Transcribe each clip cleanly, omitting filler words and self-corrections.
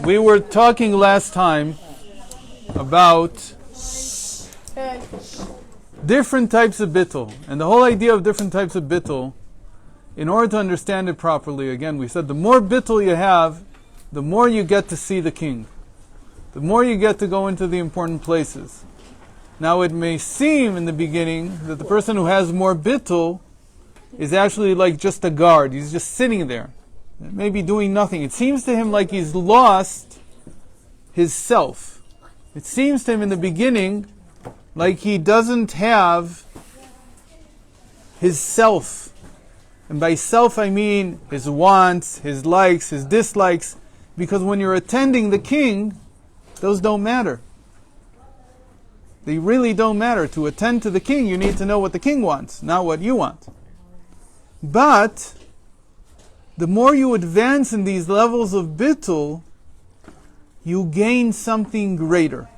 We were talking last time about different types of bitul. And the whole idea of different types of bitul, in order to understand it properly, again, we said the more bitul you have, the more you get to see the king. The more you get to go into the important places. Now it may seem in the beginning that the person who has more bitul is actually like just a guard. He's just sitting there, maybe doing nothing. It seems to him like he's lost his self. It seems to him in the beginning like he doesn't have his self. And by self I mean his wants, his likes, his dislikes. Because when you're attending the king, those don't matter. They really don't matter. To attend to the king, you need to know what the king wants, not what you want. But the more you advance in these levels of bitul, you gain something greater.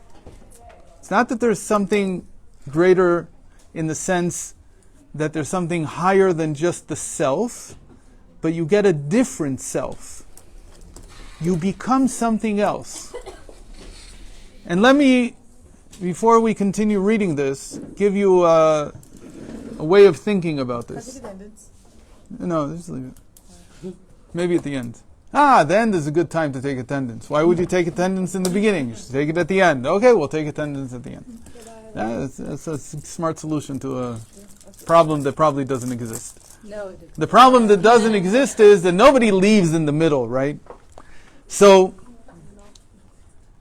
It's not that there's something greater in the sense that there's something higher than just the self, but you get a different self. You become something else. And let me, before we continue reading this, give you a way of thinking about this. No, just leave it. Maybe at the end. The end is a good time to take attendance. Why would you take attendance in the beginning? You should take it at the end. Okay, we'll take attendance at the end. That's a smart solution to a problem that probably doesn't exist. No, the problem that doesn't exist is that nobody leaves in the middle, right? So,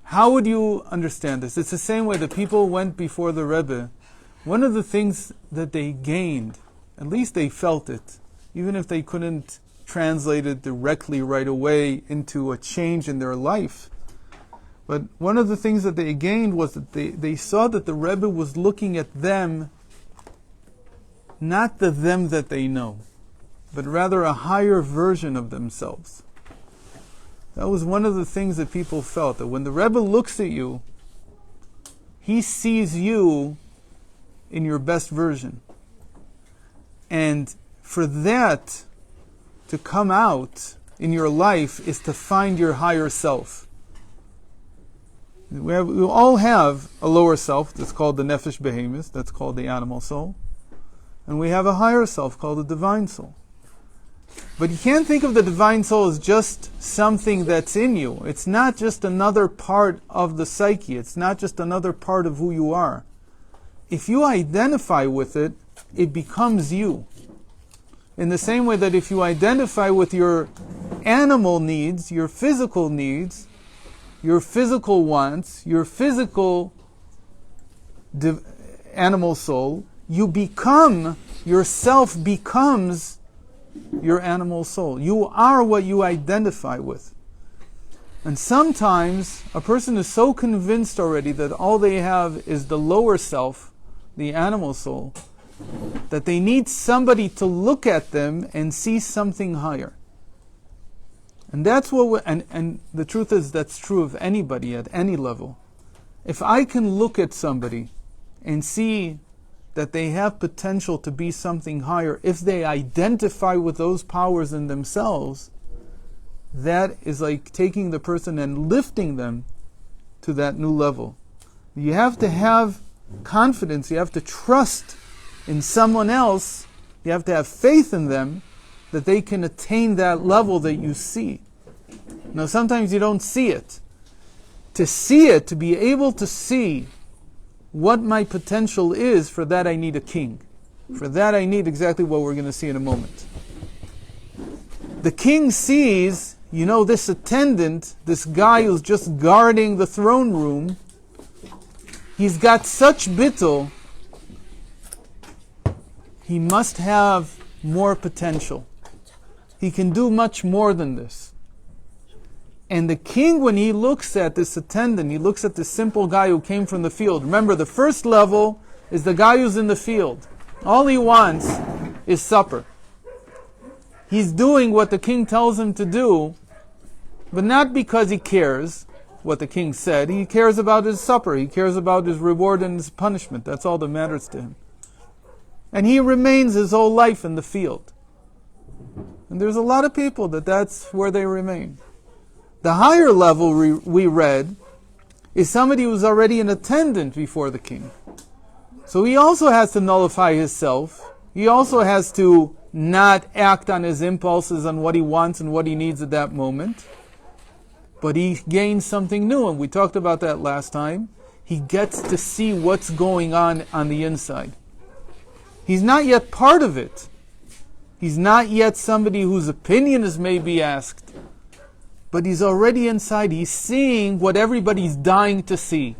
how would you understand this? It's the same way that people went before the Rebbe. One of the things that they gained, at least they felt it, even if they couldn't translate it directly right away into a change in their life. But one of the things that they gained was that they saw that the Rebbe was looking at them, not the them that they know, but rather a higher version of themselves. That was one of the things that people felt, that when the Rebbe looks at you, he sees you in your best version. And for that to come out in your life is to find your higher self. We all have a lower self that's called the nefesh behemoth, that's called the animal soul. And we have a higher self called the divine soul. But you can't think of the divine soul as just something that's in you. It's not just another part of the psyche. It's not just another part of who you are. If you identify with it, it becomes you. In the same way that if you identify with your animal needs, your physical wants, your physical animal soul, yourself becomes your animal soul. You are what you identify with. And sometimes a person is so convinced already that all they have is the lower self, the animal soul, that they need somebody to look at them and see something higher. And that's what and the truth is that's true of anybody at any level. If I can look at somebody and see that they have potential to be something higher, if they identify with those powers in themselves, that is like taking the person and lifting them to that new level. You have to have confidence, you have to trust in someone else, you have to have faith in them that they can attain that level that you see. Now sometimes you don't see it. To see it, to be able to see what my potential is, for that I need a king. For that I need exactly what we're going to see in a moment. The king sees, this attendant, this guy who's just guarding the throne room, he's got such bitul, he must have more potential. He can do much more than this. And the king, when he looks at this attendant, he looks at this simple guy who came from the field. Remember, the first level is the guy who's in the field. All he wants is supper. He's doing what the king tells him to do, but not because he cares what the king said. He cares about his supper. He cares about his reward and his punishment. That's all that matters to him. And he remains his whole life in the field. And there's a lot of people that's where they remain. The higher level we read is somebody who's already an attendant before the king. So he also has to nullify his self. He also has to not act on his impulses, on what he wants and what he needs at that moment. But he gains something new, and we talked about that last time. He gets to see what's going on the inside. He's not yet part of it. He's not yet somebody whose opinion is maybe asked. But he's already inside. He's seeing what everybody's dying to see.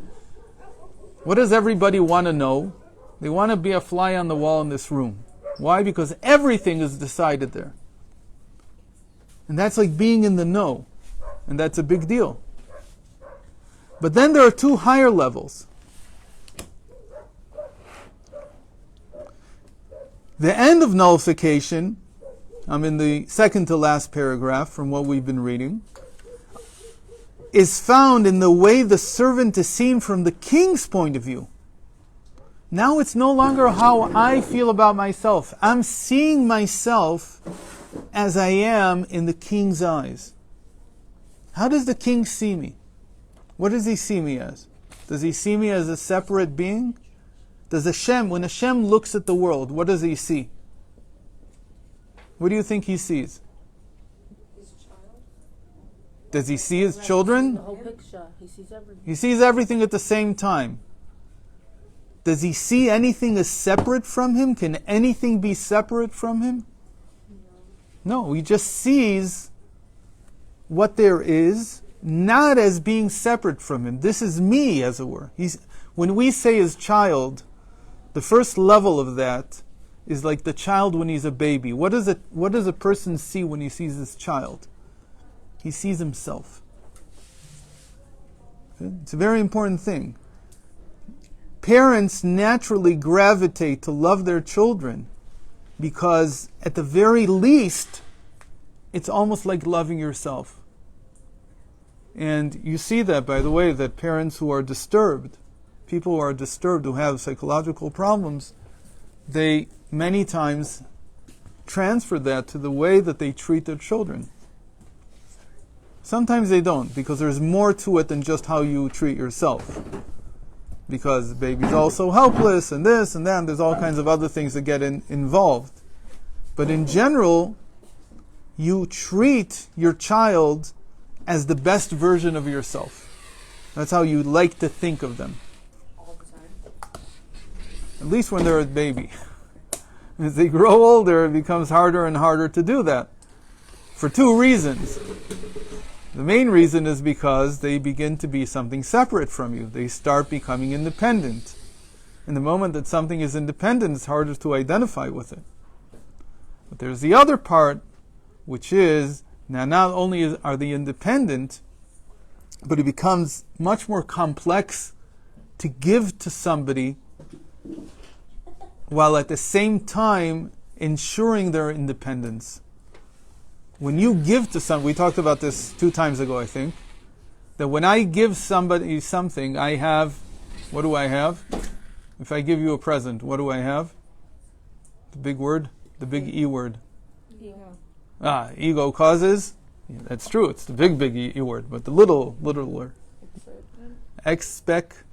What does everybody want to know? They want to be a fly on the wall in this room. Why? Because everything is decided there. And that's like being in the know. And that's a big deal. But then there are two higher levels. The end of nullification, I'm in the second to last paragraph from what we've been reading, is found in the way the servant is seen from the king's point of view. Now it's no longer how I feel about myself. I'm seeing myself as I am in the king's eyes. How does the king see me? What does he see me as? Does he see me as a separate being? Does Hashem, when Hashem looks at the world, what does he see? What do you think he sees? His child. Does he see his children? The whole picture. He sees everything. He sees everything at the same time. Does he see anything as separate from him? Can anything be separate from him? No, he just sees what there is, not as being separate from him. This is me, as it were. When we say his child, the first level of that is like the child when he's a baby. What does a person see when he sees his child? He sees himself. Okay? It's a very important thing. Parents naturally gravitate to love their children because at the very least, it's almost like loving yourself. And you see that, by the way, that parents who are disturbed, people who are disturbed, who have psychological problems, they many times transfer that to the way that they treat their children. Sometimes they don't, because there's more to it than just how you treat yourself. Because the baby's also helpless, and this and that, and there's all kinds of other things that get involved. But in general, you treat your child as the best version of yourself. That's how you like to think of them. All the time. At least when they're a baby. As they grow older, it becomes harder and harder to do that. For two reasons. The main reason is because they begin to be something separate from you. They start becoming independent. And the moment that something is independent, it's harder to identify with it. But there's the other part, which is, now not only are they independent, but it becomes much more complex to give to somebody while at the same time ensuring their independence. When you give to somebody, we talked about this 2 times ago, I think, that when I give somebody something, I have, what do I have? If I give you a present, what do I have? The big word? The big E word. Ego. Ego causes. Yeah, that's true, it's the big E word, but the little word. Expectations.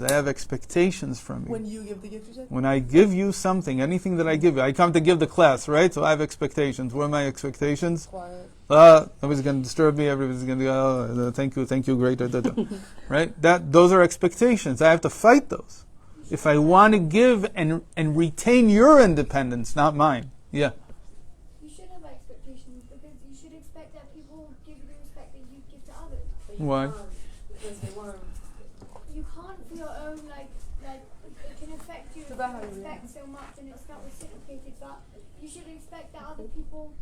I have expectations from you. When you give the gift, you said? When I give you something, anything that I give you, I come to give the class, right? So I have expectations. What are my expectations? Quiet. Nobody's going to disturb me. Everybody's going to go, thank you, great. Right? Those are expectations. I have to fight those. If I want to give and retain your independence, not mine. Yeah. You should have expectations because you should expect that people give you the respect that you give to others. Why? Because they weren't. You can't for your own, like it can affect you if about how you you expect so much and it's not reciprocated, but you should expect that other people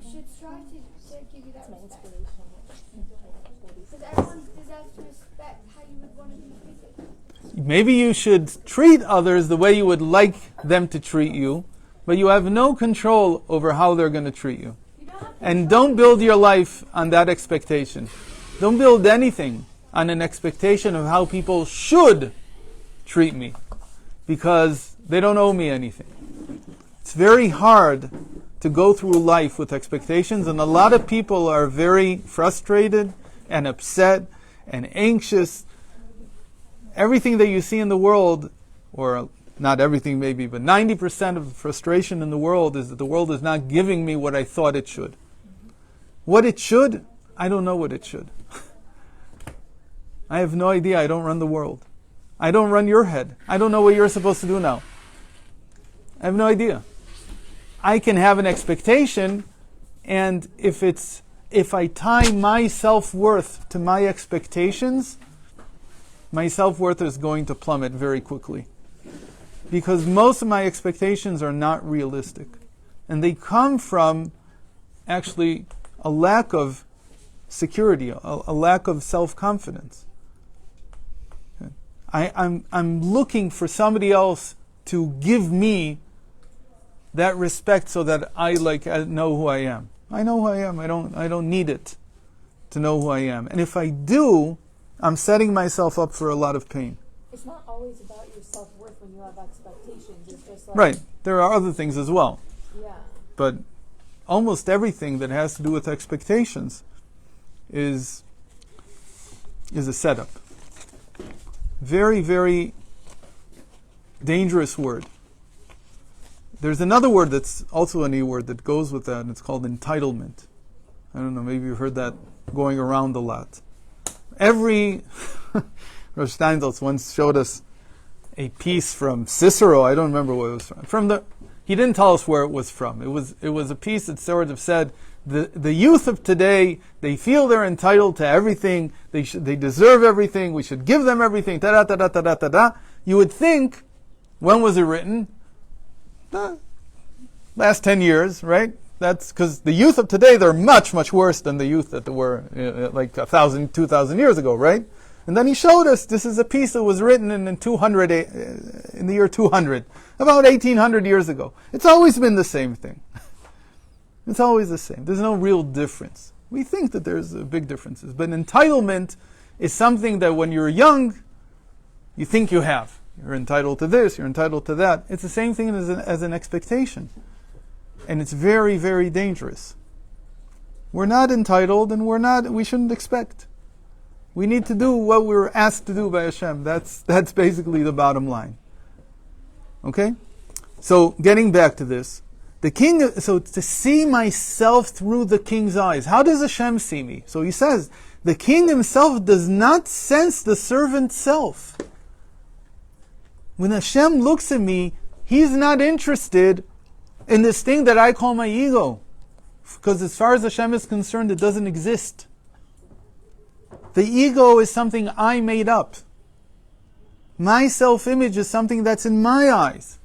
should strive to give you that That's my respect. inspiration. Because everyone deserves to respect how you would want to be treated. Maybe you should treat others the way you would like them to treat you, but you have no control over how they're going to treat you. You don't have to And don't build your life on that expectation. Don't build anything on an expectation of how people should treat me, because they don't owe me anything. It's very hard to go through life with expectations, and a lot of people are very frustrated and upset and anxious. Everything that you see in the world, or not everything maybe, but 90% of the frustration in the world is that the world is not giving me what I thought it should. What it should? I don't know what it should. I have no idea. I don't run the world. I don't run your head. I don't know what you're supposed to do now. I have no idea. I can have an expectation, and if I tie my self-worth to my expectations, my self-worth is going to plummet very quickly. Because most of my expectations are not realistic. And they come from actually a lack of security, a lack of self-confidence. I'm looking for somebody else to give me that respect so that I know who I am. I know who I am. I don't need it to know who I am. And if I do, I'm setting myself up for a lot of pain. It's not always about your self-worth when you have expectations. It's just like... Right. There are other things as well. Yeah. But almost everything that has to do with expectations is a setup. Very, very dangerous word. There's another word that's also an E word that goes with that, and it's called entitlement. I don't know, maybe you've heard that going around a lot. Every Rosh Steinsaltz once showed us a piece from Cicero. I don't remember what it was from. He didn't tell us where it was from. It was a piece that sort of said the youth of today, they feel they're entitled to everything. They deserve everything. We should give them everything. Da da da da da da da. You would think, when was it written? Last 10 years, right? That's because the youth of today, they're much, much worse than the youth that they were like 1,000, 2,000 years ago, right? And then he showed us this is a piece that was written in the year 200, about 1,800 years ago. It's always been the same thing. It's always the same. There's no real difference. We think that there's big differences, but entitlement is something that when you're young, you think you have. You're entitled to this, you're entitled to that. It's the same thing as an expectation. And it's very, very dangerous. We're not entitled, and we shouldn't expect. We need to do what we're asked to do by Hashem. That's basically the bottom line. Okay? So, getting back to this. So to see myself through the king's eyes. How does Hashem see me? So he says, the king himself does not sense the servant's self. When Hashem looks at me, he's not interested in this thing that I call my ego. Because as far as Hashem is concerned, it doesn't exist. The ego is something I made up. My self-image is something that's in my eyes.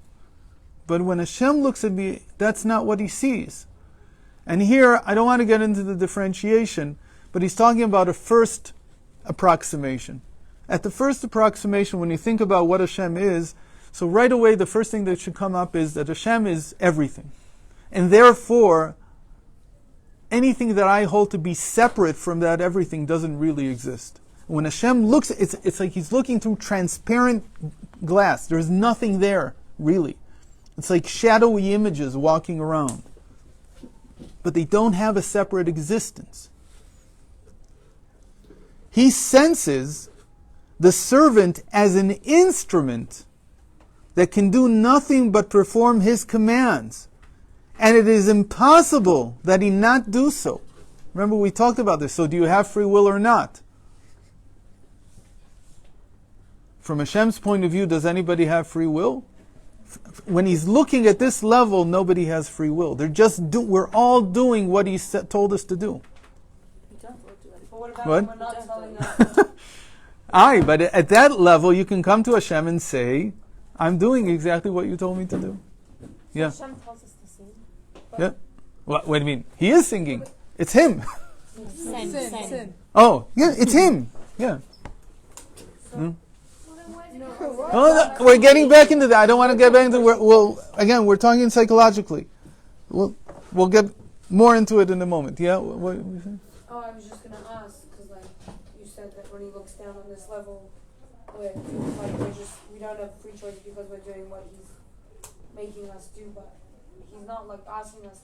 But when Hashem looks at me, that's not what he sees. And here, I don't want to get into the differentiation, but he's talking about a first approximation. At the first approximation, when you think about what Hashem is, so right away the first thing that should come up is that Hashem is everything. And therefore, anything that I hold to be separate from that everything doesn't really exist. When Hashem looks, it's like he's looking through transparent glass. There's nothing there, really. It's like shadowy images walking around. But they don't have a separate existence. He senses the servant as an instrument that can do nothing but perform his commands. And it is impossible that he not do so. Remember, we talked about this. So do you have free will or not? From Hashem's point of view, does anybody have free will? When he's looking at this level, nobody has free will. We're all doing what he told us to do. But what What? about when we're not telling us? Aye, but at that level, you can come to Hashem and say, I'm doing exactly what you told me to do. Yeah. Hashem tells us to sing. Yeah. What do you mean? He is singing. It's him. Sin. Oh, yeah, it's him. Yeah. Oh, no, we're getting back into that. I don't want to get back into we're talking psychologically. We'll get more into it in a moment. Yeah? What were you saying? Oh, I was just going to ask, because you said that when he looks down on this level, we don't have free choice because we're doing what he's making us do, but he's not like asking us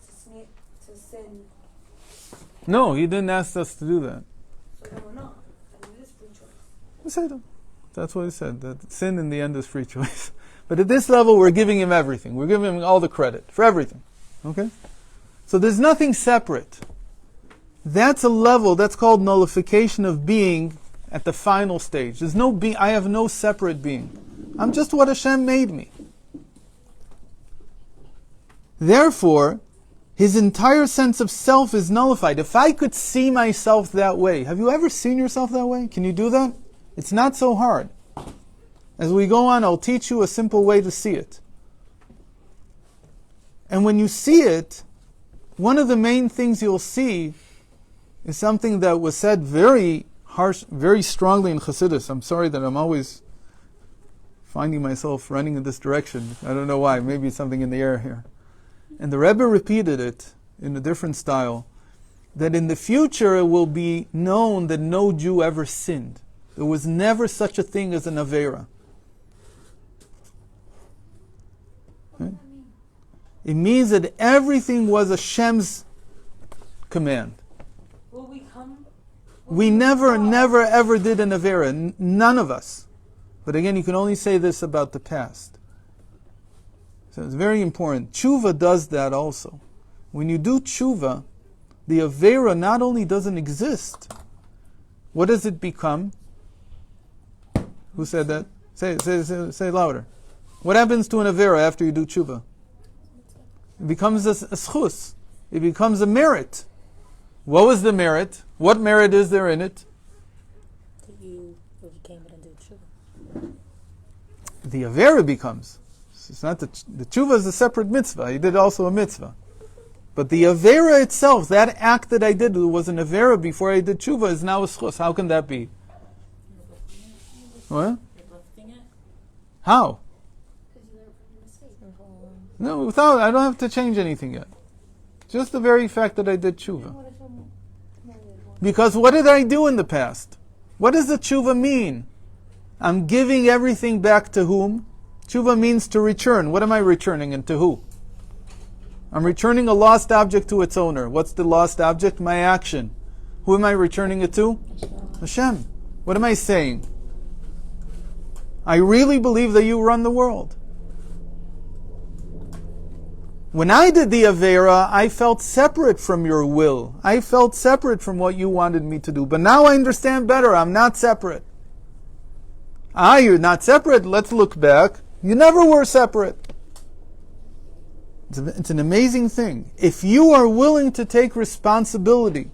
to sin, No, he didn't ask us to do that. so then we're not. And it is free choice. He said, that's what he said, that sin in the end is free choice. But at this level, we're giving him everything. We're giving him all the credit for everything. Okay? So there's nothing separate. That's a level, that's called nullification of being at the final stage. There's no being, I have no separate being. I'm just what Hashem made me. Therefore, his entire sense of self is nullified. If I could see myself that way, have you ever seen yourself that way? Can you do that? It's not so hard. As we go on, I'll teach you a simple way to see it. And when you see it, one of the main things you'll see is something that was said very harsh, very strongly in Chassidus. I'm sorry that I'm always finding myself running in this direction. I don't know why. Maybe it's something in the air here. And the Rebbe repeated it in a different style, that in the future it will be known that no Jew ever sinned. There was never such a thing as an Avera. Okay? It means that everything was Hashem's command. Will we come? We never ever did an Avera. None of us. But again, you can only say this about the past. So it's very important. Tshuva does that also. When you do tshuva, the Avera not only doesn't exist, what does it become? Who said that? Say louder. What happens to an Avera after you do tshuva? It becomes a schus. It becomes a merit. What was the merit? What merit is there in it? That you overcame it and did tshuva. The Avera becomes. It's not the tshuva is a separate mitzvah. He did also a mitzvah. But the Avera itself, that act that I did was an Avera before I did tshuva, is now a schus. How can that be? What? How? No, I don't have to change anything yet. Just the very fact that I did tshuva. Because what did I do in the past? What does the tshuva mean? I'm giving everything back to whom? Tshuva means to return. What am I returning and to who? I'm returning a lost object to its owner. What's the lost object? My action. Who am I returning it to? Hashem. What am I saying? I really believe that you run the world. When I did the Avera, I felt separate from your will. I felt separate from what you wanted me to do. But now I understand better. I'm not separate. You're not separate. Let's look back. You never were separate. It's an amazing thing. If you are willing to take responsibility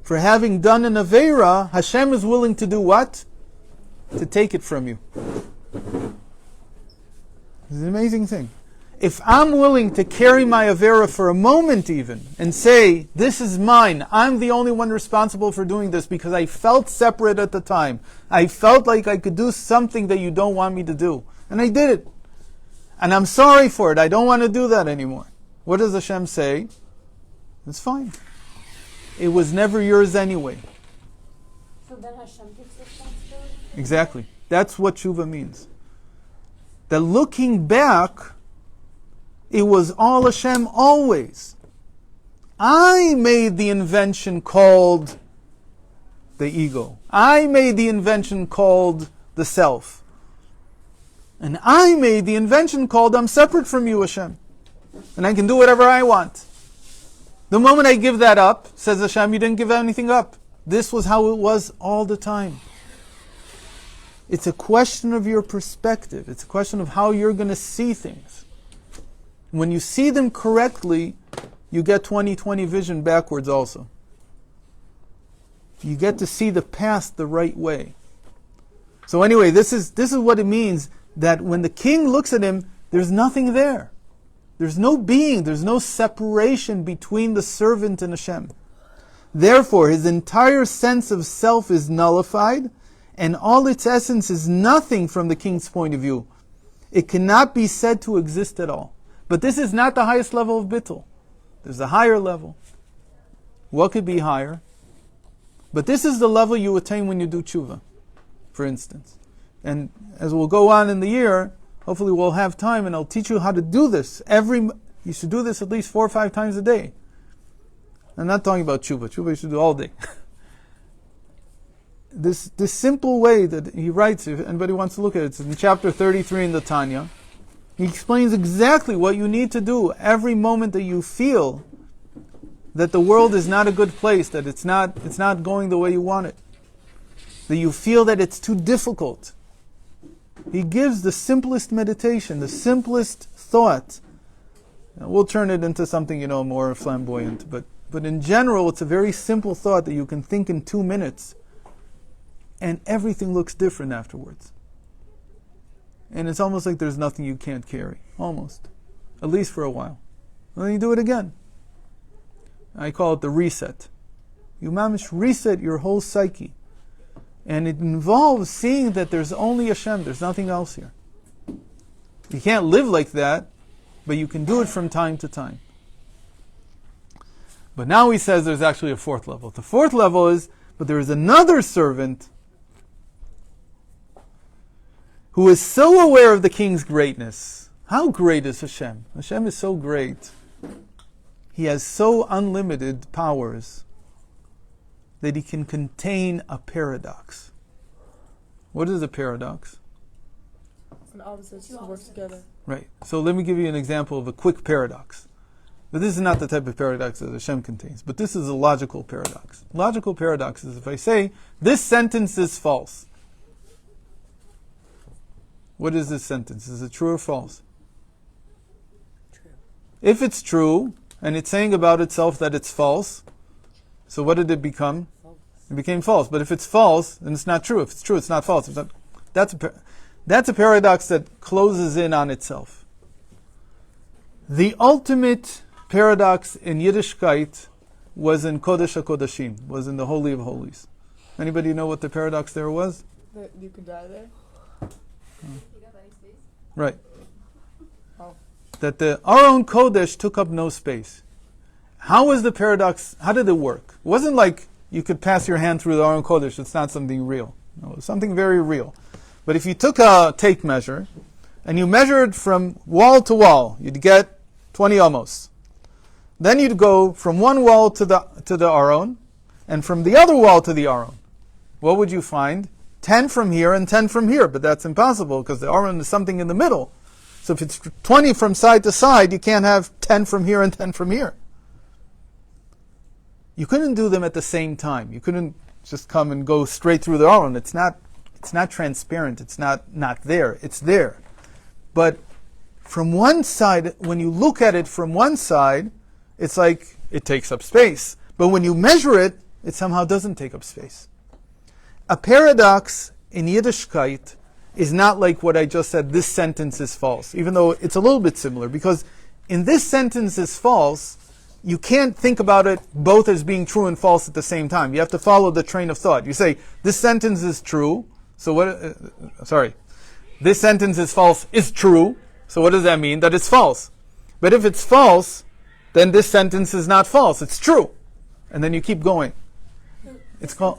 for having done an Avera, Hashem is willing to do what? To take it from you. It's an amazing thing. If I'm willing to carry my Avera for a moment even, and say, this is mine, I'm the only one responsible for doing this because I felt separate at the time. I felt like I could do something that you don't want me to do. And I did it. And I'm sorry for it. I don't want to do that anymore. What does Hashem say? It's fine. It was never yours anyway. So then Hashem takes responsibility? Exactly. That's what tshuva means. That looking back, it was all Hashem always. I made the invention called the ego. I made the invention called the self. And I made the invention called I'm separate from you, Hashem. And I can do whatever I want. The moment I give that up, says Hashem, you didn't give anything up. This was how it was all the time. It's a question of your perspective. It's a question of how you're going to see things. When you see them correctly, you get 20/20 vision backwards also. You get to see the past the right way. So anyway, this is what it means that when the king looks at him, there's nothing there. There's no being, there's no separation between the servant and Hashem. Therefore, his entire sense of self is nullified, and all its essence is nothing from the king's point of view. It cannot be said to exist at all. But this is not the highest level of bitul. There's a higher level. What could be higher? But this is the level you attain when you do tshuva, for instance. And as we'll go on in the year, hopefully we'll have time and I'll teach you how to do this. You should do this at least 4 or 5 times a day. I'm not talking about tshuva. Tshuva you should do all day. This simple way that he writes, if anybody wants to look at it, it's in chapter 33 in the Tanya. He explains exactly what you need to do every moment that you feel that the world is not a good place, that it's not going the way you want it, that you feel that it's too difficult. He gives the simplest meditation, the simplest thought. Now, we'll turn it into something, more flamboyant, but in general, it's a very simple thought that you can think in 2 minutes, and everything looks different afterwards. And it's almost like there's nothing you can't carry. Almost. At least for a while. And then you do it again. I call it the reset. You mamish reset your whole psyche. And it involves seeing that there's only Hashem, there's nothing else here. You can't live like that, but you can do it from time to time. But now he says there's actually a 4th level. The 4th level is, but there is another servant who is so aware of the king's greatness. How great is Hashem? Hashem is so great. He has so unlimited powers that he can contain a paradox. What is a paradox? And opposites work together. Right. So let me give you an example of a quick paradox. But this is not the type of paradox that Hashem contains. But this is a logical paradox. Logical paradox is if I say, this sentence is false. What is this sentence? Is it true or false? True. If it's true, and it's saying about itself that it's false, so what did it become? False. It became false. But if it's false, then it's not true. If it's true, it's not false. That's a paradox that closes in on itself. The ultimate paradox in Yiddishkeit was in Kodesh HaKodashim, was in the Holy of Holies. Anybody know what the paradox there was? That you can die there? Right. Oh. That the Aron Kodesh took up no space. How was the paradox, how did it work? It wasn't like you could pass your hand through the Aron Kodesh, it's not something real. No, it was something very real. But if you took a tape measure, and you measured from wall to wall, you'd get 20 amos. Then you'd go from one wall to the Aron, and from the other wall to the Aron. What would you find? 10 from here and 10 from here, but that's impossible because the Aron is something in the middle. So if it's 20 from side to side, you can't have 10 from here and 10 from here. You couldn't do them at the same time. You couldn't just come and go straight through the Aron. It's not transparent. It's not there. It's there. But from one side, when you look at it from one side, it's like it takes up space. But when you measure it, it somehow doesn't take up space. A paradox in Yiddishkeit is not like what I just said, this sentence is false, even though it's a little bit similar, because in this sentence is false, you can't think about it both as being true and false at the same time. You have to follow the train of thought. You say, this sentence is true, so this sentence is false is true, so what does that mean? That it's false. But if it's false, then this sentence is not false, it's true. And then you keep going. It's called...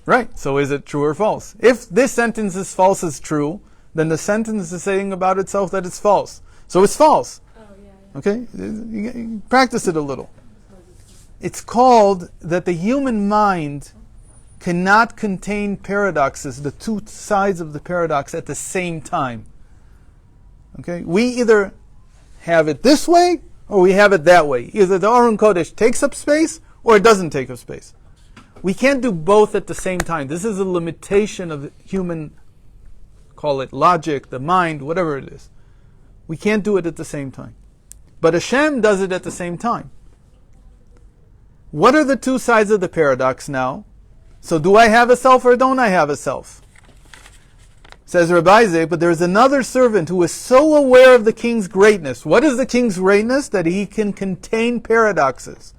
Right, so is it true or false? If this sentence is false is true, then the sentence is saying about itself that it's false. So it's false. Oh, yeah. Okay? You practice it a little. It's called that the human mind cannot contain paradoxes, the two sides of the paradox at the same time. Okay? We either have it this way or we have it that way. Either the Aron Kodesh takes up space or it doesn't take up space. We can't do both at the same time. This is a limitation of human, call it logic, the mind, whatever it is. We can't do it at the same time. But Hashem does it at the same time. What are the two sides of the paradox now? So do I have a self or don't I have a self? Says Rabbi Isaac, but there's another servant who is so aware of the king's greatness. What is the king's greatness? That he can contain paradoxes.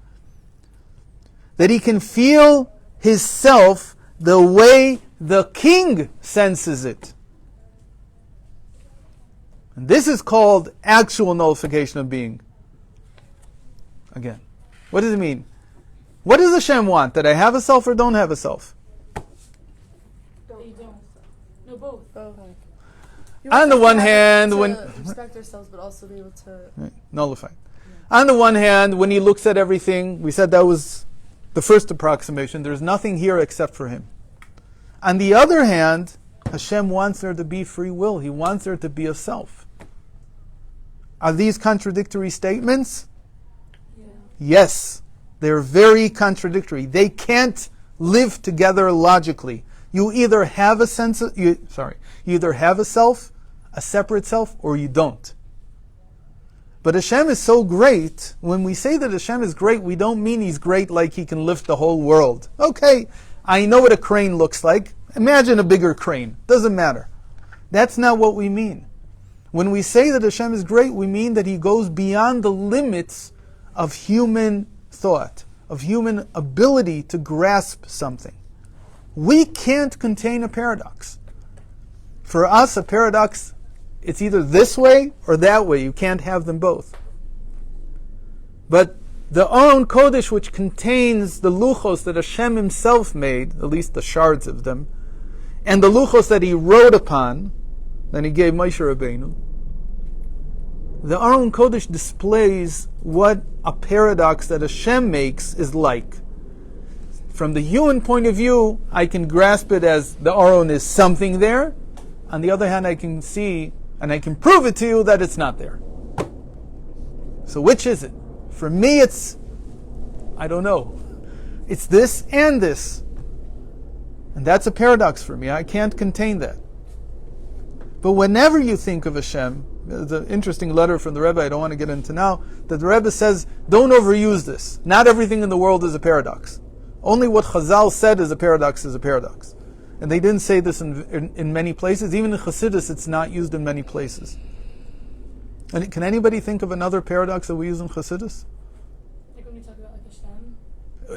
That he can feel his self the way the king senses it. And this is called actual nullification of being. Again, what does it mean? What does Hashem want? That I have a self or don't have a self? You don't. No, both. On the one hand, when respect ourselves, but also be able to nullified. On the one hand, when he looks at everything, we said that was the first approximation. There's nothing here except for him. On the other hand, Hashem wants there to be free will. He wants there to be a self. Are these contradictory statements? Yeah. Yes, they're very contradictory. They can't live together logically. You either have a sense of, you either have a self, a separate self, or you don't. But Hashem is so great. When we say that Hashem is great, we don't mean He's great like He can lift the whole world. Okay, I know what a crane looks like. Imagine a bigger crane. Doesn't matter. That's not what we mean. When we say that Hashem is great, we mean that He goes beyond the limits of human thought, of human ability to grasp something. We can't contain a paradox. For us, a paradox, it's either this way or that way. You can't have them both. But the Aron Kodesh, which contains the luchos that Hashem Himself made, at least the shards of them, and the luchos that He wrote upon, then He gave Moshe Rabbeinu, the Aron Kodesh displays what a paradox that Hashem makes is like. From the human point of view, I can grasp it as the Aron is something there. On the other hand, I can see and I can prove it to you that it's not there. So which is it? For me, it's, I don't know. It's this and this. And that's a paradox for me. I can't contain that. But whenever you think of Hashem, there's an interesting letter from the Rebbe I don't want to get into now, that the Rebbe says, don't overuse this. Not everything in the world is a paradox. Only what Chazal said is a paradox is a paradox. And they didn't say this in many places. Even in Chassidus, it's not used in many places. And can anybody think of another paradox that we use in Chassidus? Like when we talk about like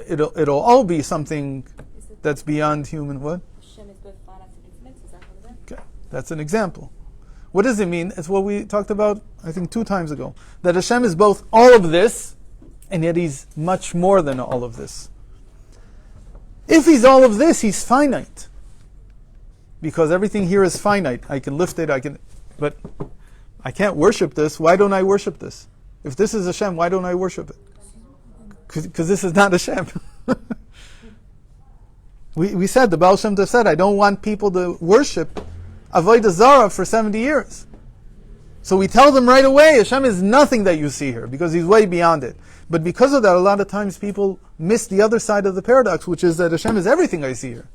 Hashem. It'll all be something that's beyond human. What? Hashem is both finite and infinite. Is that what it is? Okay, that's an example. What does it mean? It's what we talked about, I think, 2 times ago. That Hashem is both all of this, and yet He's much more than all of this. If He's all of this, He's finite. Because everything here is finite. I can lift it, but I can't worship this. Why don't I worship this? If this is Hashem, why don't I worship it? Because this is not Hashem. we said, the Baal Shem Tov said, I don't want people to worship Avodah Zarah for 70 years. So we tell them right away, Hashem is nothing that you see here, because He's way beyond it. But because of that, a lot of times people miss the other side of the paradox, which is that Hashem is everything I see here.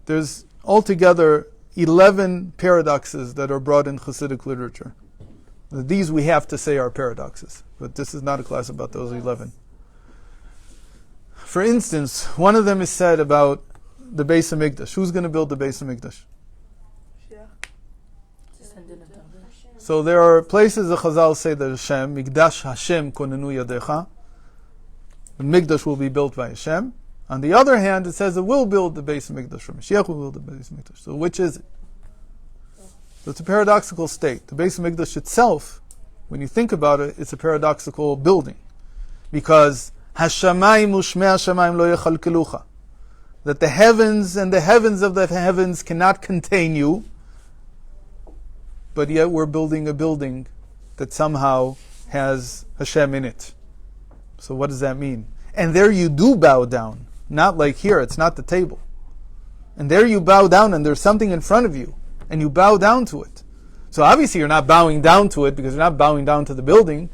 There's altogether 11 paradoxes that are brought in Chassidic literature. These we have to say are paradoxes, but this is not a class about those 11. For instance, one of them is said about the Beis HaMikdash. Who's going to build the Beis HaMikdash? yeah. So there are places the Chazal say that Hashem, Mikdash Hashem konenu yadecha, the Mikdash will be built by Hashem. On the other hand, it says it will build the Beis HaMikdash. From Mashiach will build the Beis HaMikdash. So which is it? So it's a paradoxical state. The Beis HaMikdash itself, when you think about it, it's a paradoxical building. Because Hashamayim u'shmei Hashamayim lo yechalkelucha. That the heavens and the heavens of the heavens cannot contain you, but yet we're building a building that somehow has Hashem in it. So what does that mean? And there you do bow down. Not like here, it's not the table. And there you bow down and there's something in front of you. And you bow down to it. So obviously you're not bowing down to it because you're not bowing down to the building.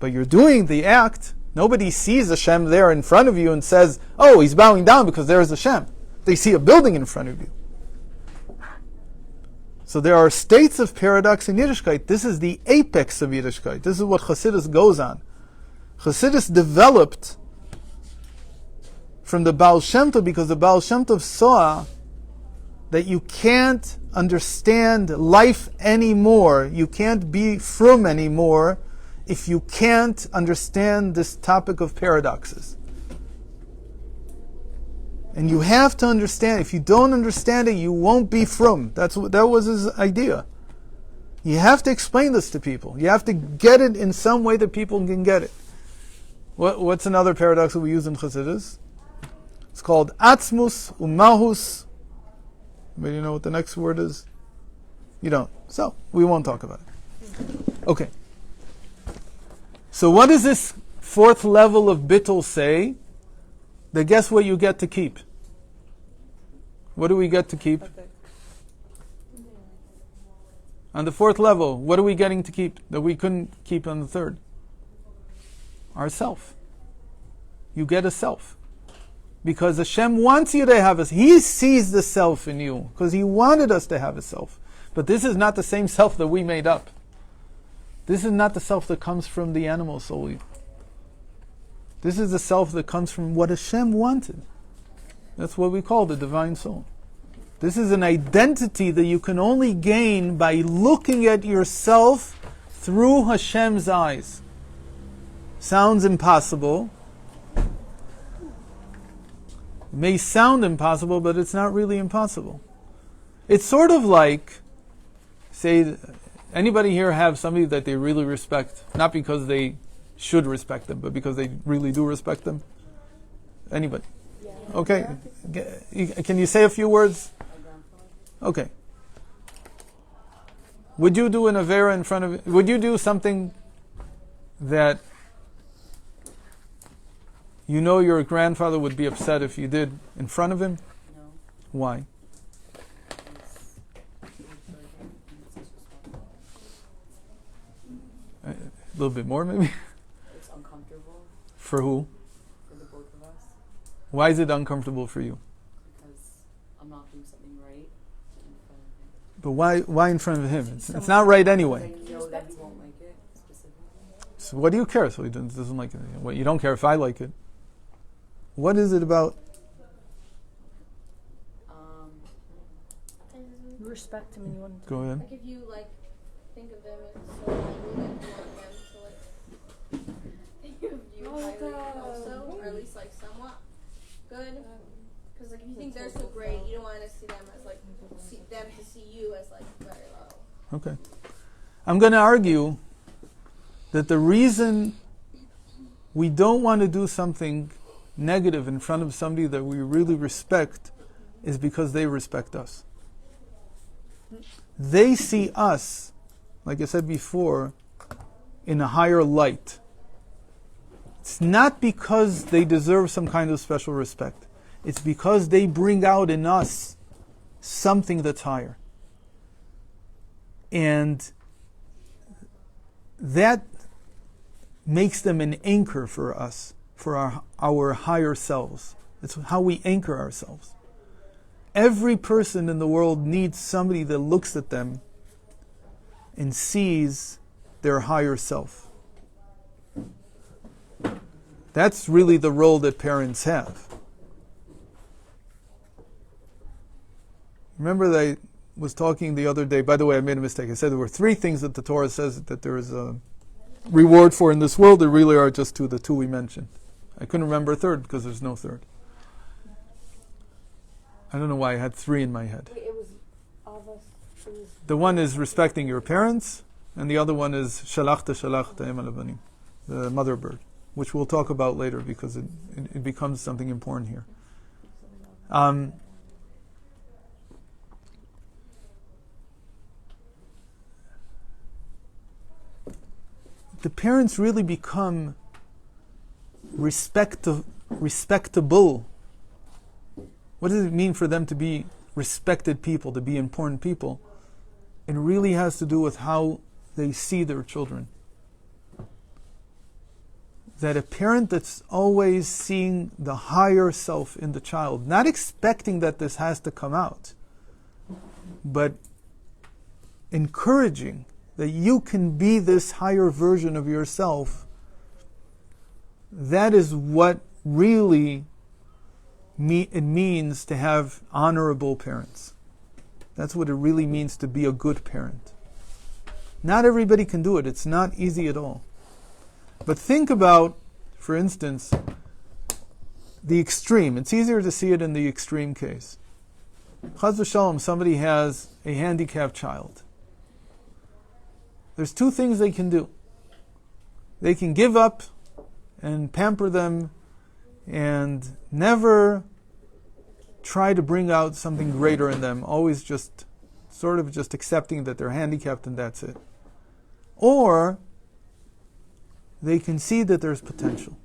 But you're doing the act. Nobody sees Hashem there in front of you and says, oh, he's bowing down because there's Hashem. They see a building in front of you. So there are states of paradox in Yiddishkeit. This is the apex of Yiddishkeit. This is what Chassidus goes on. Chassidus developed from the Baal Shem Tov because the Baal Shem Tov saw that you can't understand life anymore. You can't be frum anymore if you can't understand this topic of paradoxes. And you have to understand. If you don't understand it, you won't be frum. That was his idea. You have to explain this to people. You have to get it in some way that people can get it. What's another paradox that we use in Chassidus? It's called atzmus u'malhus. Anybody know what the next word is? You don't. So, we won't talk about it. Okay. So what does this fourth level of bitul say? That guess what you get to keep? What do we get to keep? On the fourth level, what are we getting to keep that we couldn't keep on the third? Our self. You get a self. Because Hashem wants you to have a... He sees the self in you. Because He wanted us to have a self. But this is not the same self that we made up. This is not the self that comes from the animal solely. This is the self that comes from what Hashem wanted. That's what we call the divine soul. This is an identity that you can only gain by looking at yourself through Hashem's eyes. Sounds impossible. It may sound impossible, but it's not really impossible. It's sort of like, say, anybody here have somebody that they really respect, not because they should respect them, but because they really do respect them? Anybody? Yeah. Okay. Can you say a few words? Okay. Would you do an avera in front of... Would you do something that you know your grandfather would be upset if you did in front of him? No. Why? A little bit more, maybe? It's uncomfortable. For who? For the both of us. Why is it uncomfortable for you? Because I'm not doing something right in front of him. But why in front of him? It's not right anyway. I know that he won't like it, specifically. So what do you care? So he doesn't like it. What, you don't care if I like it. What is it about? You respect him and you want to. Go ahead. Like if you like think of them as so highly that you want them to like think of you highly also, or at least like somewhat good. Because like if you think they're so great, you don't want to see them as like them to see you as like very low. Okay. I'm going to argue that the reason we don't want to do something negative in front of somebody that we really respect is because they respect us. They see us, like I said before, in a higher light. It's not because they deserve some kind of special respect. It's because they bring out in us something that's higher. And that makes them an anchor for us, for our higher selves. It's how we anchor ourselves. Every person in the world needs somebody that looks at them and sees their higher self. That's really the role that parents have. Remember that I was talking the other day, by the way, I made a mistake. I said there were 3 things that the Torah says that there is a reward for in this world. There really are just 2, the 2 we mentioned. I couldn't remember a third because there's no third. I don't know why I had 3 in my head. Wait, it was all of us. It was The one is respecting your parents, and the other one is shalachta em al banim, the mother bird, which we'll talk about later because it becomes something important here. The parents really become respectable. What does it mean for them to be respected people, to be important people? It really has to do with how they see their children. That a parent that's always seeing the higher self in the child, not expecting that this has to come out, but encouraging that you can be this higher version of yourself, that is what really it means to have honorable parents. That's what it really means to be a good parent. Not everybody can do it. It's not easy at all. But think about, for instance, the extreme. It's easier to see it in the extreme case. Chas v'shalom, somebody has a handicapped child. There's 2 things they can do. They can give up and pamper them and never try to bring out something greater in them, always just sort of just accepting that they're handicapped and that's it. Or they can see that there's potential.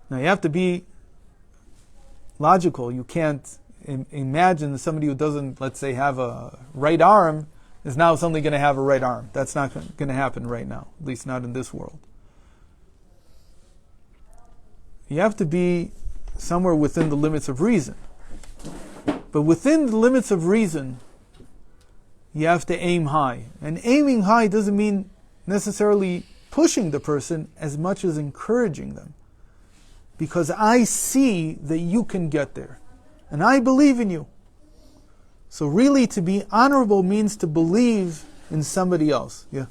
Now you have to be logical. You can't imagine somebody who doesn't, let's say, have a right arm is now suddenly going to have a right arm. That's not going to happen right now, at least not in this world. You have to be somewhere within the limits of reason. But within the limits of reason, you have to aim high. And aiming high doesn't mean necessarily pushing the person as much as encouraging them. Because I see that you can get there. And I believe in you. So really to be honorable means to believe in somebody else. Yeah.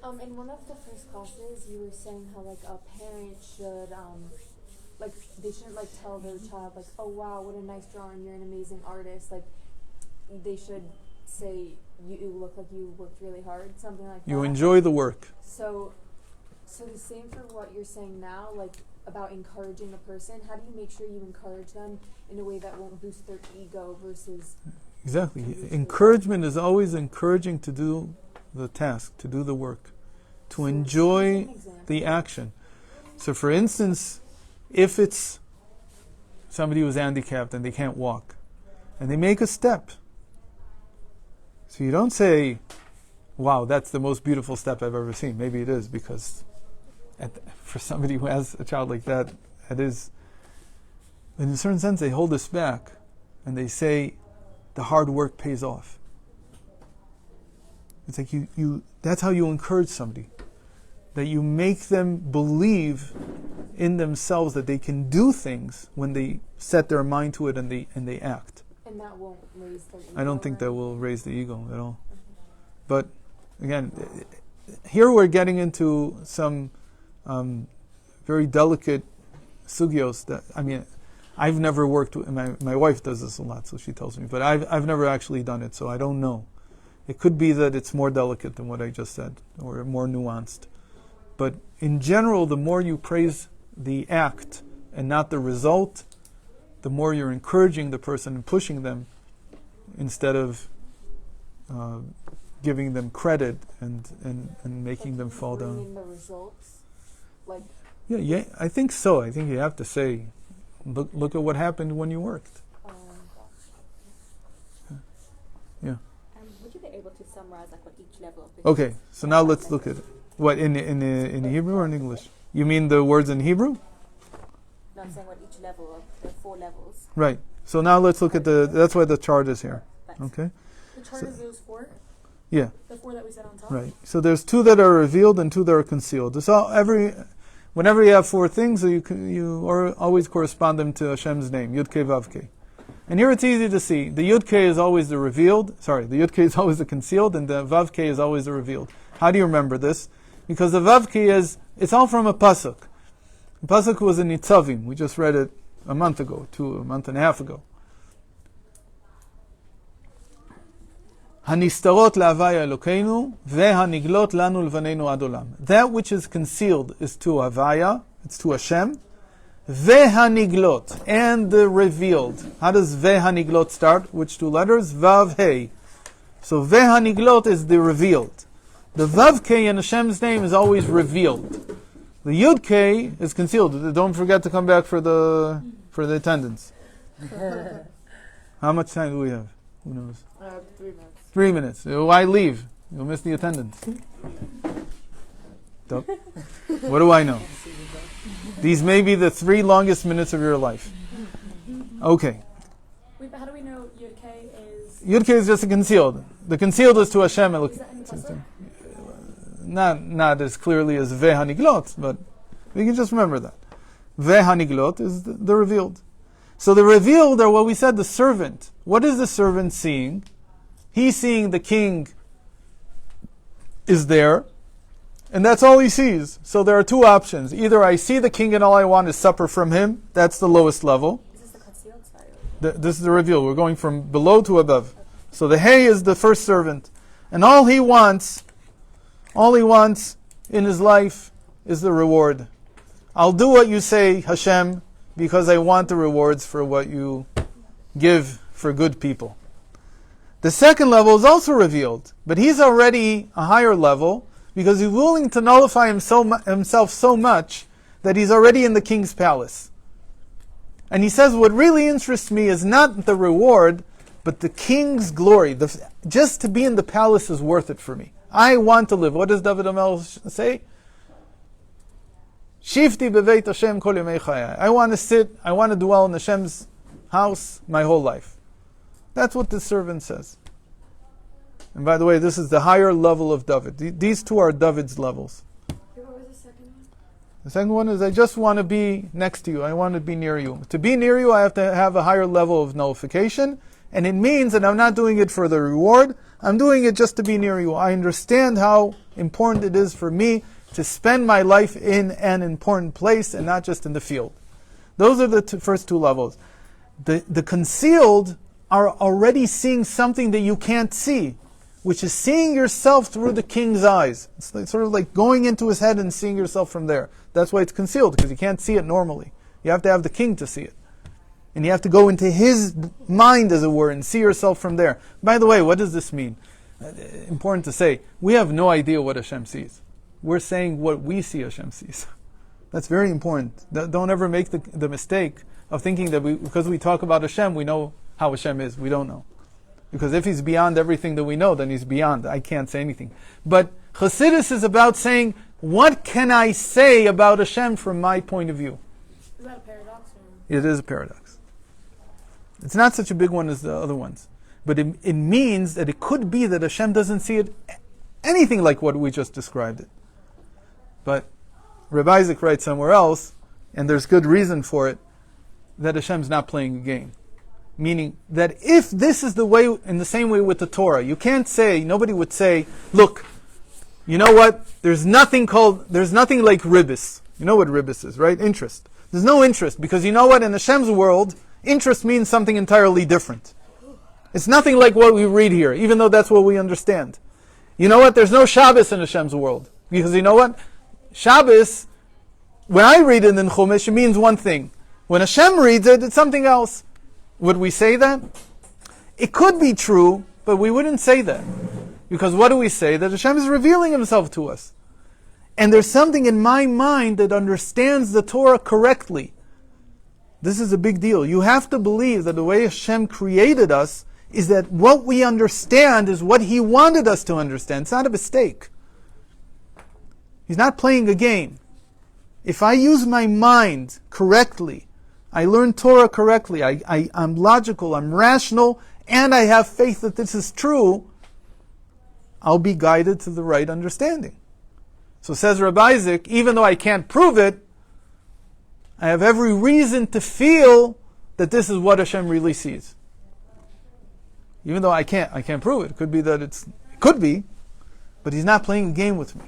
In one of the first classes, you were saying how like a parent should like they shouldn't like tell their child like, oh wow, what a nice drawing, you're an amazing artist. Like they should say you look like you worked really hard, something like that. You enjoy the work. So the same for what you're saying now, like about encouraging a person. How do you make sure you encourage them in a way that won't boost their ego versus... Exactly. Encouragement is always encouraging to do the task, to do the work, to enjoy the action. So for instance, if it's somebody who's handicapped and they can't walk, and they make a step, so you don't say, wow, that's the most beautiful step I've ever seen. Maybe it is, because for somebody who has a child like that, it is, in a certain sense, they hold us back and they say the hard work pays off. It's like you that's how you encourage somebody, that you make them believe in themselves that they can do things when they set their mind to it and they act. And that won't raise their ego? I don't think that will raise the ego at all. But again, here we're getting into some very delicate sugyos that, I mean, I've never worked with, my wife does this a lot, so she tells me, but I've never actually done it, so I don't know. It could be that it's more delicate than what I just said, or more nuanced. But in general, the more you praise the act and not the result, the more you're encouraging the person and pushing them instead of giving them credit and making them fall down. Bring in the results? Like yeah, I think so. I think you have to say, look at what happened when you worked. Yeah. Would you be able to summarize like what each level of Okay, so now let's look at it. What, in Hebrew or in English? You mean the words in Hebrew? No, I'm saying what each level of the 4 levels. Right. So now let's look at that's why the chart is here. Okay? The chart is those 4? Yeah. The 4 that we said on top? Right. So there's 2 that are revealed and 2 that are concealed. So whenever you have 4 things, you always correspond them to Hashem's name, Yud Kei Vav Kei. And here it's easy to see. The Yud Kei is always the revealed. Sorry, the Yud Kei is always the concealed, and the Vav Kei is always the revealed. How do you remember this? Because the Vav Kei it's all from a pasuk. The pasuk was in Nitzavim. We just read it a month and a half ago. Hanistarot la'avaya Elokeinu ve'haniglot lanu levaneinu ad olam. That which is concealed is to Havaya, it's to Hashem. Ve'haniglot, and the revealed. How does ve'haniglot start? Which 2 letters? Vav Hey. So ve'haniglot is the revealed. The Vav Kei in Hashem's name is always revealed. The Yud Kei is concealed. Don't forget to come back for the attendance. How much time do we have? Who knows? 3 minutes. 3 minutes. Why leave? You'll miss the attendance. What do I know? These may be the 3 longest minutes of your life. Okay. Wait, but how do we know Yud Kei is... Yud Kei is just a concealed. The concealed is to Hashem. Is that in the pasuk? Not as clearly as Ve'haniglot, but we can just remember that. Ve'haniglot is the revealed. So the revealed are what we said, the servant. What is the servant seeing? He's seeing the king is there, and that's all he sees. So there are 2 options. Either I see the king and all I want is supper from him. That's the lowest level. Is this the concealed side? This is the reveal. We're going from below to above. So the Hey is the first servant. And all he wants in his life is the reward. I'll do what you say, Hashem, because I want the rewards for what you give for good people. The second level is also revealed, but he's already a higher level because he's willing to nullify himself so much that he's already in the king's palace. And he says, what really interests me is not the reward, but the king's glory. Just to be in the palace is worth it for me. I want to live. What does David HaMelech say? Shifti beveit Hashem kol yemei chayai. I want to sit, I want to dwell in Hashem's house my whole life. That's what the servant says. And by the way, this is the higher level of David. These two are David's levels. What was the second one? The second one is, I just want to be next to you. I want to be near you. To be near you, I have to have a higher level of nullification. And it means that I'm not doing it for the reward. I'm doing it just to be near you. I understand how important it is for me to spend my life in an important place and not just in the field. Those are the first two levels. The concealed are already seeing something that you can't see, which is seeing yourself through the king's eyes. It's like, sort of like going into his head and seeing yourself from there. That's why it's concealed, because you can't see it normally. You have to have the king to see it. And you have to go into his mind, as it were, and see yourself from there. By the way, what does this mean? Important to say, we have no idea what Hashem sees. We're saying what we see Hashem sees. That's very important. Don't ever make the mistake of thinking that because we talk about Hashem, we know how Hashem is. We don't know. Because if he's beyond everything that we know, then he's beyond. I can't say anything. But Chassidus is about saying, what can I say about Hashem from my point of view? Is that a paradox? It is a paradox. It's not such a big one as the other ones. But it means that it could be that Hashem doesn't see it anything like what we just described it. But Rabbi Isaac writes somewhere else, and there's good reason for it, that Hashem's not playing a game. Meaning that if this is the way, in the same way with the Torah, you can't say, nobody would say, look, you know what, there's nothing like ribbis. You know what ribbis is, right? Interest. There's no interest, because you know what, in Hashem's world, interest means something entirely different. It's nothing like what we read here, even though that's what we understand. You know what, there's no Shabbos in Hashem's world. Because you know what, Shabbos, when I read it in Chumash, it means one thing. When Hashem reads it, it's something else. Would we say that? It could be true, but we wouldn't say that. Because what do we say? That Hashem is revealing himself to us. And there's something in my mind that understands the Torah correctly. This is a big deal. You have to believe that the way Hashem created us is that what we understand is what He wanted us to understand. It's not a mistake. He's not playing a game. If I use my mind correctly, I learn Torah correctly, I'm logical, I'm rational, and I have faith that this is true, I'll be guided to the right understanding. So says Rabbi Isaac, even though I can't prove it, I have every reason to feel that this is what Hashem really sees. Even though I can't prove it. It could be that it could be, but He's not playing a game with me.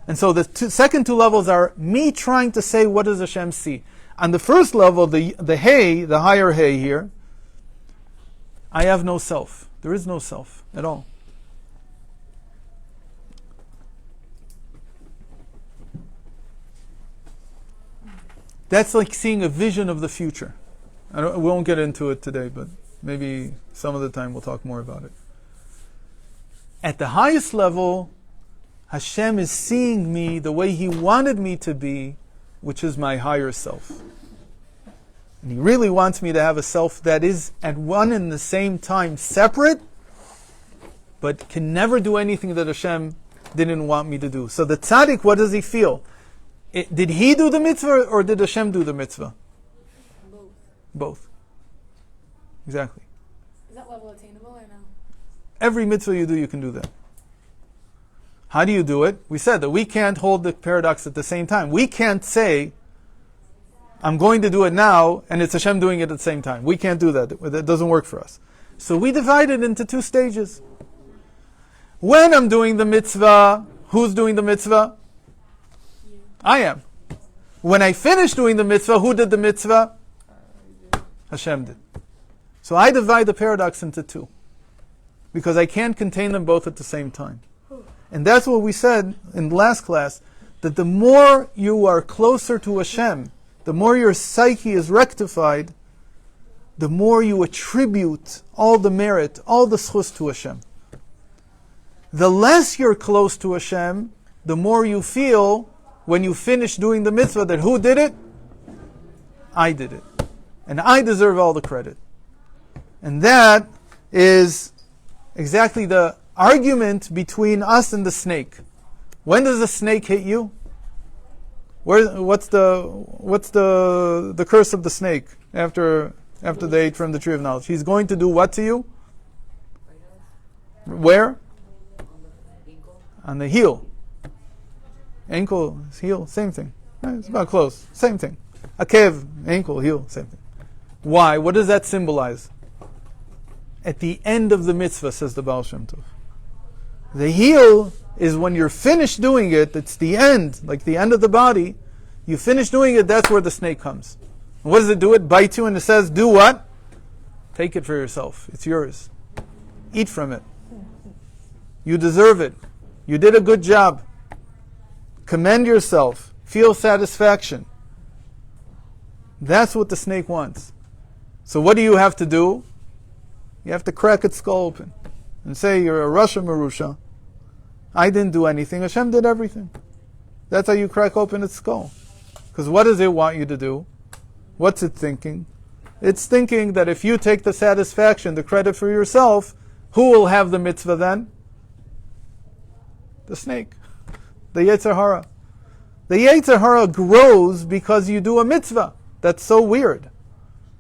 And so the second two levels are me trying to say, what does Hashem see? On the first level, the hay, the higher hay here, I have no self. There is no self at all. That's like seeing a vision of the future. We won't get into it today, but maybe some of the time we'll talk more about it. At the highest level, Hashem is seeing me the way He wanted me to be, which is my higher self. And He really wants me to have a self that is at one and the same time separate, but can never do anything that Hashem didn't want me to do. So the tzaddik, what does he feel? Did he do the mitzvah or did Hashem do the mitzvah? Both. Exactly. Is that level attainable or no? Every mitzvah you do, you can do that. How do you do it? We said that we can't hold the paradox at the same time. We can't say, I'm going to do it now, and it's Hashem doing it at the same time. We can't do that. That doesn't work for us. So we divide it into two stages. When I'm doing the mitzvah, who's doing the mitzvah? I am. When I finish doing the mitzvah, who did the mitzvah? Hashem did. So I divide the paradox into two. Because I can't contain them both at the same time. And that's what we said in the last class. that the more you are closer to Hashem, the more your psyche is rectified, the more you attribute all the merit, all the schus to Hashem. The less you're close to Hashem, the more you feel when you finish doing the mitzvah that who did it? I did it. And I deserve all the credit. And that is exactly the argument between us and the snake. When does the snake hit you? What's the curse of the snake after they ate from the tree of knowledge? He's going to do what to you? Where? On the heel. Ankle, heel, same thing. It's about close. Same thing. Akev, ankle, heel, same thing. Why? What does that symbolize? At the end of the mitzvah, says the Baal Shem Tov. The heel is when you're finished doing it, it's the end, like the end of the body. You finish doing it, that's where the snake comes. And what does it do? It bites you and it says, do what? Take it for yourself. It's yours. Eat from it. You deserve it. You did a good job. Commend yourself. Feel satisfaction. That's what the snake wants. So what do you have to do? You have to crack its skull open and say, you're a Rasha Marusha. I didn't do anything. Hashem did everything. That's how you crack open its skull. Because what does it want you to do? What's it thinking? It's thinking that if you take the satisfaction, the credit for yourself, who will have the mitzvah then? The snake. The Yetzer Hara. The Yetzer Hara grows because you do a mitzvah. That's so weird.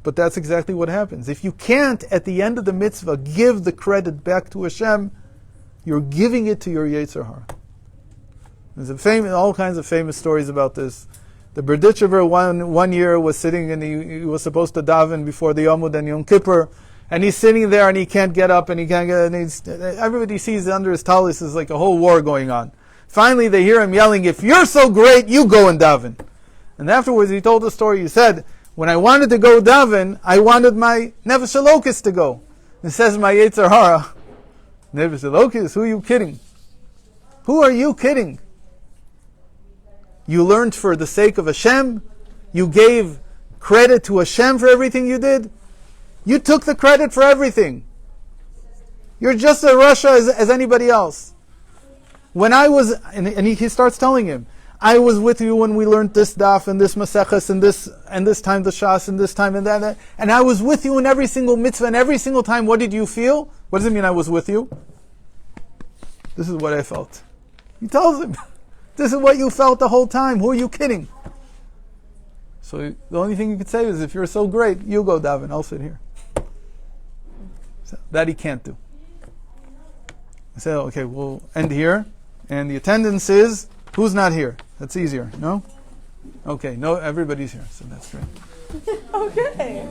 But that's exactly what happens. If you can't, at the end of the mitzvah, give the credit back to Hashem, you're giving it to your Yetzer Hara. There's all kinds of famous stories about this. The Berditchever one year was sitting and he was supposed to daven before the Yomud and Yom Kippur, and he's sitting there and he can't get up and he can't get. And everybody sees under his talis is like a whole war going on. Finally, they hear him yelling, "If you're so great, you go and daven." And afterwards, he told the story. He said, "When I wanted to go daven, I wanted my Nefesh Elokis to go." And says my Yetzer Hara, "Nefesh Elokis? Who are you kidding? Who are you kidding? You learned for the sake of Hashem. You gave credit to Hashem for everything you did. You took the credit for everything. You're just a Rasha as anybody else." When I was, and he starts telling him, "I was with you when we learned this daf and this maseches and this time the shas and this time and that, and I was with you in every single mitzvah and every single time. What did you feel? What does it mean I was with you? This is what I felt." He tells him, "This is what you felt the whole time. Who are you kidding?" So the only thing you could say is, if you're so great, you go daven, I'll sit here. So that he can't do. I said, okay, we'll end here. And the attendance is, who's not here? That's easier, no? Okay, no, everybody's here, so that's great. Okay.